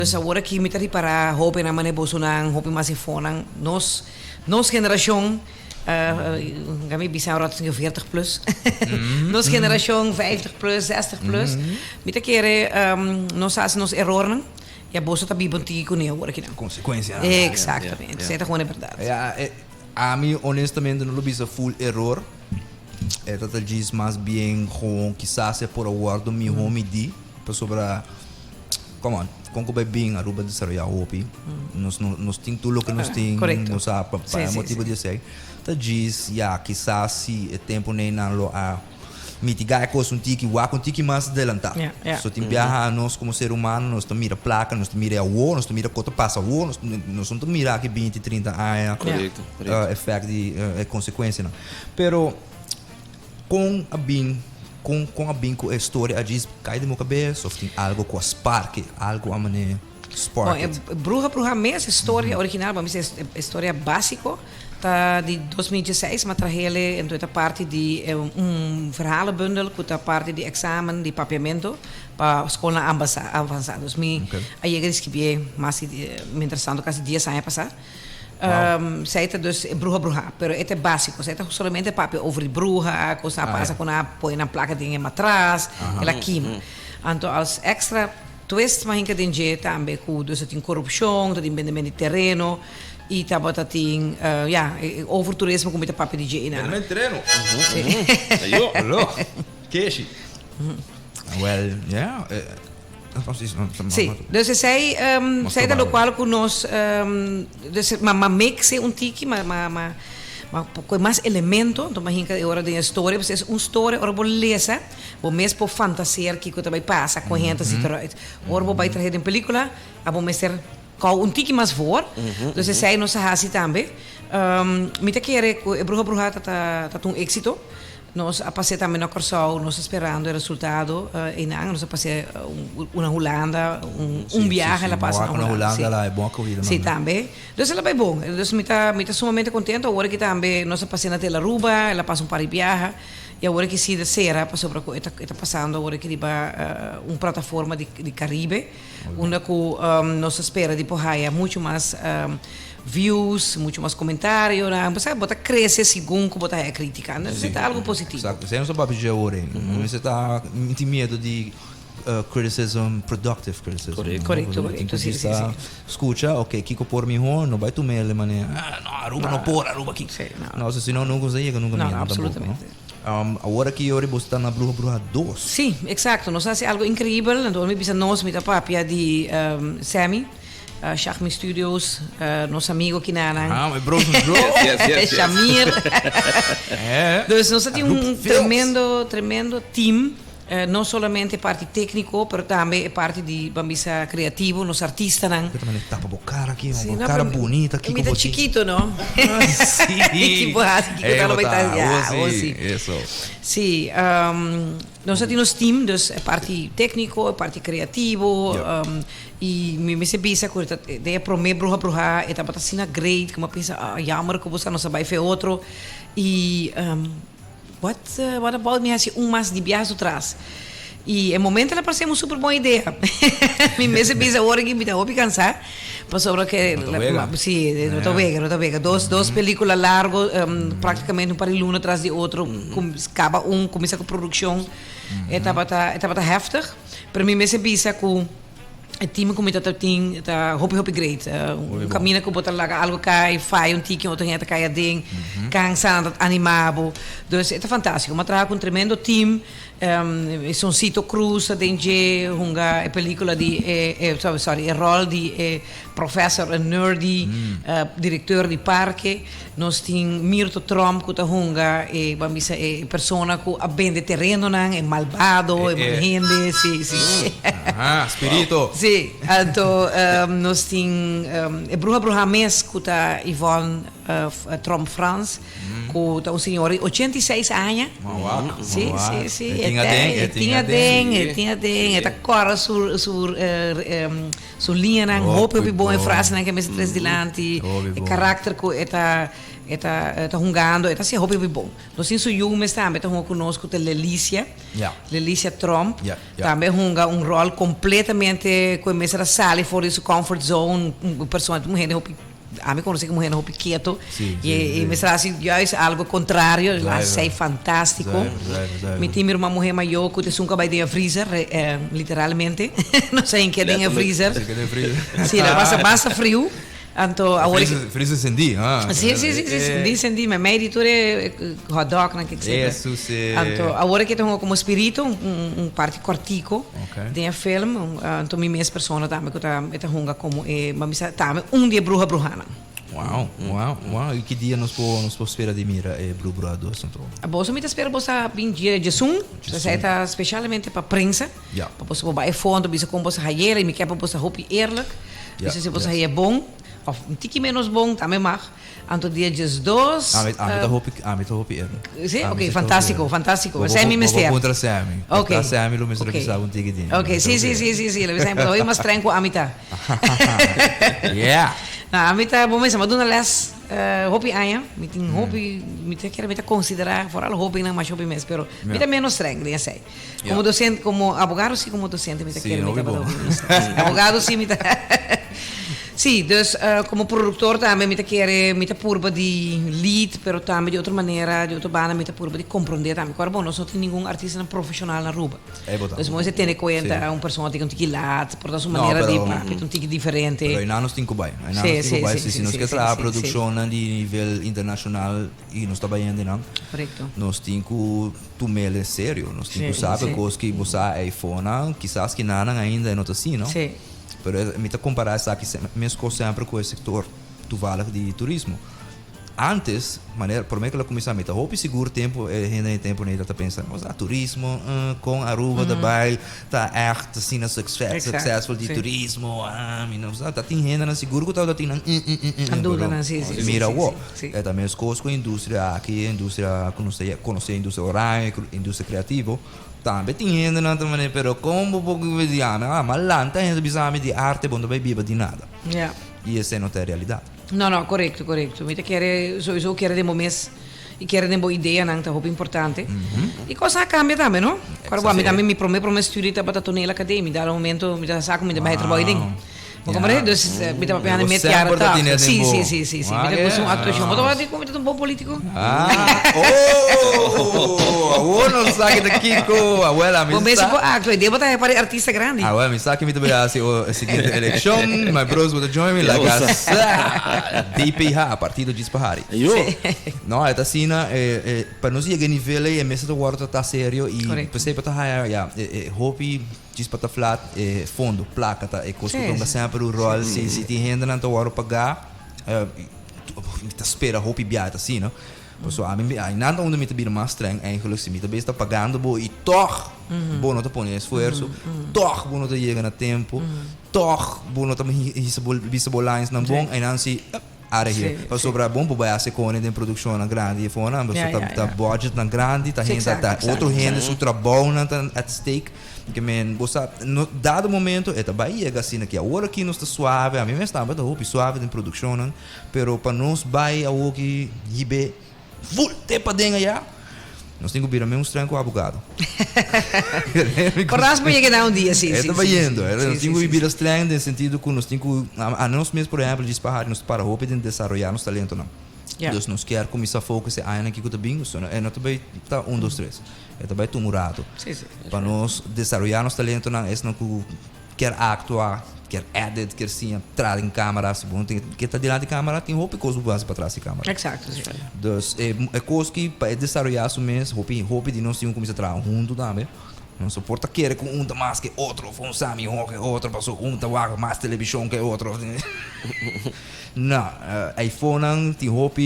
Dus agora que me tá para hope na mané bosunang hope mas ifonang nos generação kami bisa rot 40 plus. Nos generação 50 plus, 60 plus. Me tá querer nos erros e a bolsa tá bibonti com eu agora que não. Consequência. Exatamente. Isso é a verdade. A mim honestamente não bisa full error. Ela diz mais bem com quizás é por aguardo mi home di para sobre come on com que bem a ruba de saria hopi nos tem tudo o que nos tem nos a motivo de ser tá diz quizás se é tempo nem não a mitigar coisas um tiki mais adelantar so tem viajar nós como ser humano nós te mira placa nós te mira a wall nós te mira quanto passa a wall nós não te mira que 20 30 anos efeito de consequência não pero com a história a diz cai de minha cabeça ou tem algo com a spark algo a maneira spark bruxa mesmo história original vamos dizer história básico tá de 2016 mas trahele então esta parte de verhalenbundel com a parte de examen de papiamento para escola avançados aí eu escrevi mais interessante quase 10 anos passar Seita dus bruxa, pero é básico, seita solamente papel over bruxa, coisa passa com a põe na placa de atrás, ela queima. Então als extra twist mas que tem jeito também com dus tem corrupção, tem vendimento de terreno e também tem over turismo com muita papel de jeito. Vendimento de terreno. Alô. Keshi. Well, yeah. Sim, dus sei da qual que nós mixe tiki com mais elemento então mas hinca hora de história você é história ora beleza o mês por fantasia que também passa com gente se traz ora vai trazer em película a bom mestre com tiki mais for então sei nós assim também me te querer bruxa tá um êxito nós passei também na Corsol, nós esperando o resultado e não, nós passei uma Holanda, viagem, ela passa na Holanda, ela é boa corrida. Sim, também. Então ela é bom, então me tá sumamente contente, agora que também nós passei na Tela Ruba, ela passa par de viagem, e agora que se desera, passou para está passando agora que riba plataforma de Caribe, onde nós espera de porraia muito mais views, muito mais comentários, você bota cresce segundo como bota a crítica, necessita algo positivo. Exato, você não só pode dizer ora, você está tem medo de criticism, productive criticism. Correto, sim. Escuta, ok, Kiko por mim não vai tu mele, mané. Não, aruba não por, aruba aqui. Não, senão não consegue, nunca me. Não, absolutamente. Agora que eu estou na Bruxa 2. Sim, exato, nós fazemos algo incrível, então me bisa nós met a papia de Sammy. Shachmi Studios, nosso amigo aqui na meu bro. Shamir. Dus nós temos tremendo team, não somente parte técnico, mas também parte de bambisa criativo, nos artistas. Também tapa a cara aqui, uma cara bonita aqui. Muito chiquito, não? Sim. Que boa, que tal vai estar? Isso. Sim, nós temos team, dus parte técnico, parte criativo. E me sebisa que de pro me bruxa e tava assim great como pensa jammer que você não sabe fazer outro e what about me assim mais de viagem atrás e em momento ela pareceu uma super boa ideia me sebisa agora que me dá opi cansar passou que sim não tô vega dois películas largos praticamente um par de luna atrás de outro acaba começa com produção estava heftig para mim me sebisa com o time como está hopi great caminha com botar lá algo cai faz tiki outro gente cai ding cansado animado então é fantástico mas trabalha com um tremendo time são Cito Cruz dengue a película de o rol de professor nerdy diretor de parque nós temos Mirto Trump que está e bambisa persona que abende terreno é malvado é malhende sim espírito sim então nós temos bruxa mês que está Ivone Trump France, com um senhor de 86 anos. Sim, sim, sim. Ele tinha dengue. Ele corre sur linha, não roupa bom, frase, não que me traz dilante, caráter que está jogando, está se roupa bom. Nós temos o Yumes também, está conosco a Lelicia Trump, também joga rol completamente com a sala fora de sua comfort zone, pessoa de mulher a mim conhece como mulher roupa quieto e me traz juist algo contrário, lá sei fantástico. Me tem uma mulher maior que tem nunca vai ter freezer, literalmente, não sei em que tem freezer. Sim, basta frio. Então, freezer sendi, sendi, mas meio editor é hot dog, não que seja. Então, agora que tenho como espírito parte cortico, tem a filme, então minha pessoa também que está junga como mas também dia bruxa. Uau. E que dia nós podemos esperar de mira bruxa doce então? A bolsa me espera bolsa bem dia de sun, está especialmente para prensa. Para bolsa vai fundo, bisa com bolsa raieira e me quer para bolsa roupa eerlijk. Bisa se bolsa é bom. Of um tique menos bom, também mag. Anto dia 2. roupa eerlijk. Sim, ok, fantástico. Você me mistério. Contra Sammy. Ok. Sammy lo mismo que sabe um tique din. Ok, sim. Ele vai sempre hoje mais tranquilo amita. Yeah. Na amita bom mesmo, mas les hobby aia, me tem hobby, me quer considerar fora o hobby não mais hobby mesmo, pero me dá menos estranho, nem sei. Como docente, como abogado sim, como docente me quer me tá abogado sim me tá. Sim, dus como produtor também me quer purba de lead, pero também de outra maneira, de outra banda me purba de compreender também. Agora bom, nós não temos nenhum artista profissional na Ruba. Dus você tem em conta pessoa que tique lat, por sua maneira de um tique diferente. Pero ainda nós temos bem, se nós queremos a produção de nível internacional e nós trabalhando não. Correto. Nós temos que tomar sério, nós temos que saber coisas que você iPhone, quizás que nada ainda não está assim, não? Sim. Pero me está comparar isso aqui mesmo sempre com o setor do vale de turismo. Antes, por mim que ela começou a meter roupa seguro tempo, ainda em tempo ainda está pensando, mas turismo com Aruba daarbij, tá echt assim successful de turismo, não está tem renda na seguro que tá tem mira o, é também as coisas com a indústria aqui, a indústria conhecer a indústria oral, indústria criativa. Também tem renda na maneira, pero como pouco vediamo, mas lá não tem renda bisogno de arte, bom, não vai viver de nada. E essa não é a realidade. Não, correto. Me sowieso quer de momentos e quer de boa ideia, não tá roupa importante. E coisa cambia também, não? Agora, me também me promete estudar para a tonela acadêmica, dá um momento, me dá saco, me dá mais trabalho. Ma come dus mi dava piano mettere chiaro tá. Sì. Mi dava questo attuazione. Ma dove come un po' politico? Non sa che da Kiko, abuela mi sa. Come si può actuare, devo dare para artista grandi. Abuela mi sa che mi deve essere seguinte election, my bros would join me like DPH, Partido de Spahari. No, è tassina per noi che livello è messo guarda ta serio e per sempre ta hopi para flat fundo, placa, e coisa que sempre o rol, se tem renda não está pagar, está espera roupa biata assim, não? Então, a mim, ainda onde me está mais estranho, eigenlijk, se me está pagando, e toch, bom não está pondo esforço, toch, bom não está chegando a tempo, toch, bom não está visible lines não bom, e não se here. Para sobrar bom para vai ser com a produção na grande, fora, mas tá budget na grande, tá renda, tá outro renda, seu trabalho na at stake. Que men, você no dado momento é também é assim que a hora que nós está suave, a mim mesmo está muito suave de produção, não? Pero para nós vai a o que gibe full tempo dentro já. Nós temos que vir a mesmo estranho com o abogado. Corras para chegar um dia, sim. Está vendo? Nós temos que vir estranho no sentido que nós temos que a nós mesmos, por exemplo, disparar nos para roupa de desenvolver nosso talento, não. Dus nós quer começar a focar se ainda que está bem, não também tá 1, 2, 3. É também tumurado. Para nós desenvolver nosso talento, não é não que quer actuar, quer edit, quer sim entrar em câmera, se bom tem que estar diante da câmera, tem roupa coisa base para trás da câmera. Exato. Dus é coisa que para desenvolver isso mesmo, roupa de nós temos que começar a trabalhar junto também. Não suporta querer com um mais que outro, um sami outro, passou mais televisão que outro. Não, iPhone tem roupa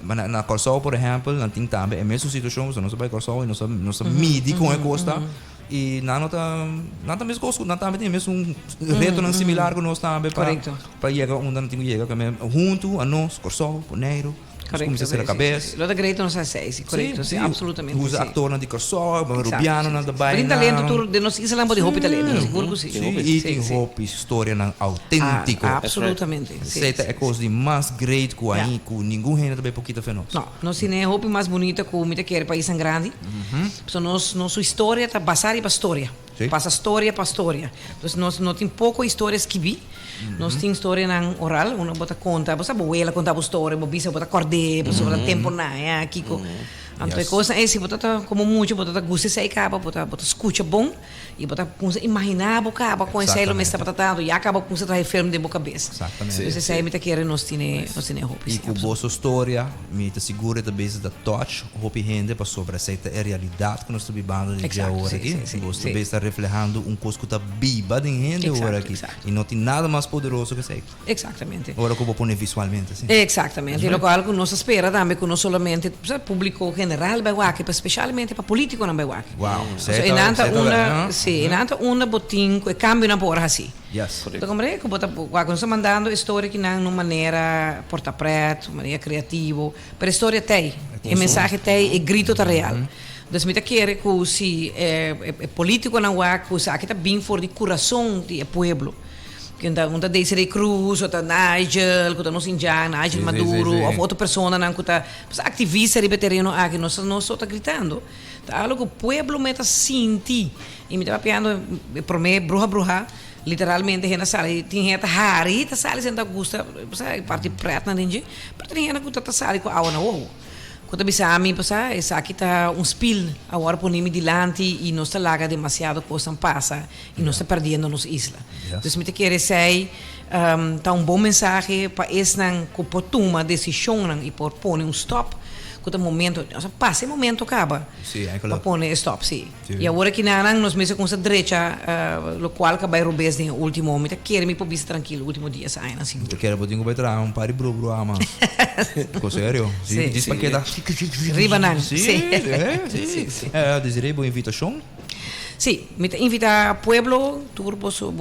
na Corsol, por exemplo, não tem também a mesma situação, você não sabe Corsol, não sabe medir com a costa. E nada mesmo gosto, nada mesmo retorno similar que nós também para chegar onde não chega, junto a nós, Corsol, Poneiro. Comincia a ser a cabeça. Lo da greito non sa sei, corretto, sì, assolutamente. Usa attor di Corsol, Rubiano da Baina. Brin talento de nós islam de hopi talento, sicuro così. Sì, e hopi storia nan autentico. Assolutamente. Seta é coisa de mais great que aí, que ninguém ainda também pouquinho fez nós. No, non si ne hopi mais bonita que mita que país tão grande. So nossa história tá basada para história. Passa história para história. Então nós tem pouco história escrever. Nós tem história na oral, uma bota conta, você abuela contava história, bobisa bota cordeiro, você bota tempo na, Kiko. Então coisa é se bota como muito, bota gosta sai capa, bota escuta bom e bota imaginar boca com esse elo mesmo está tratando e acaba com esse traje firme de boca cabeça. Exatamente. Então se aí me tá querendo nós tem roupa. E com boa história, me te segura da base da touch, roupa rende para sobre essa a realidade que nós estamos vivendo de dia hora aqui. Você também está reflejando coisa que está viva de rende hora aqui. E não tem nada mais poderoso que isso. Exatamente. Agora que eu vou pôr visualmente assim. Exatamente. E logo algo nós espera também que não somente público general vai aqui, especialmente para político não vai aqui. Uau. Inanta uma botin que cambio na porra assim. Yes. Então como é que bota quando está mandando história que não numa maneira porta preto, maneira criativo, para história tem, e mensagem tem e grito tá real. Então me tá querer que se político não vai que aqui tá bem for de coração de pueblo. Que onda Desiree Cruz, ou Nigel, que não Sinjan, Nigel Maduro, ou outra pessoa não que tá ativista de terreno aqui, nós só tá gritando. Tá algo que o pueblo me tá senti e me tá piando por mim bruxa, literalmente gente sale, tem gente hari, tá sale senta gusta, sabe, parte preta ninja, mas tem gente que tá sale com água na ovo. Quando bisa amin pasa, essa aqui tá spill agora por nimi dilante e nós tá laga demasiado coisa passa e nós tá perdendo nos isla. Então me te quer dizer tá bom mensagem para esse não que por tomar decisão e por pôr stop. Quando o momento, passa o momento acaba. Sim, é claro. Para pôr stop, sim. E agora que nós mesmo com essa direita, o qual que vai roubar no último momento, quer me pôr tranquilo, último dia sai assim. Eu quero botar vai trazer um par de bro, mas ficou sério? Sim, diz para que dá. Ribanan. Sim. Desirei boa invitação. Sim, me invita a pueblo, tur boso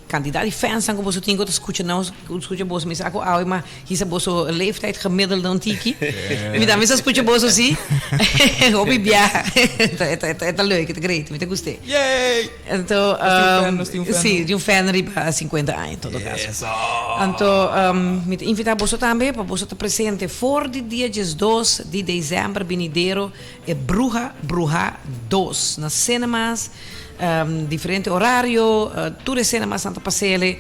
candidaat, fans que você tem que escutar não, escuta boso, mas ako ao mas hisa boso leeftijd gemiddeld dan tiki. Me dá mesmo escuta boso sim. Hobby viaja. Tá leuk, tá great, me te gostei. Yay! Então, sim, de fan riba 50 anos em todo caso. Então, me invita a boso também para boso estar presente for de dia 2 de dezembro venideiro é Bruja 2 nas cinemas. Diferente horário, tudo é cena mais Santa Pacele.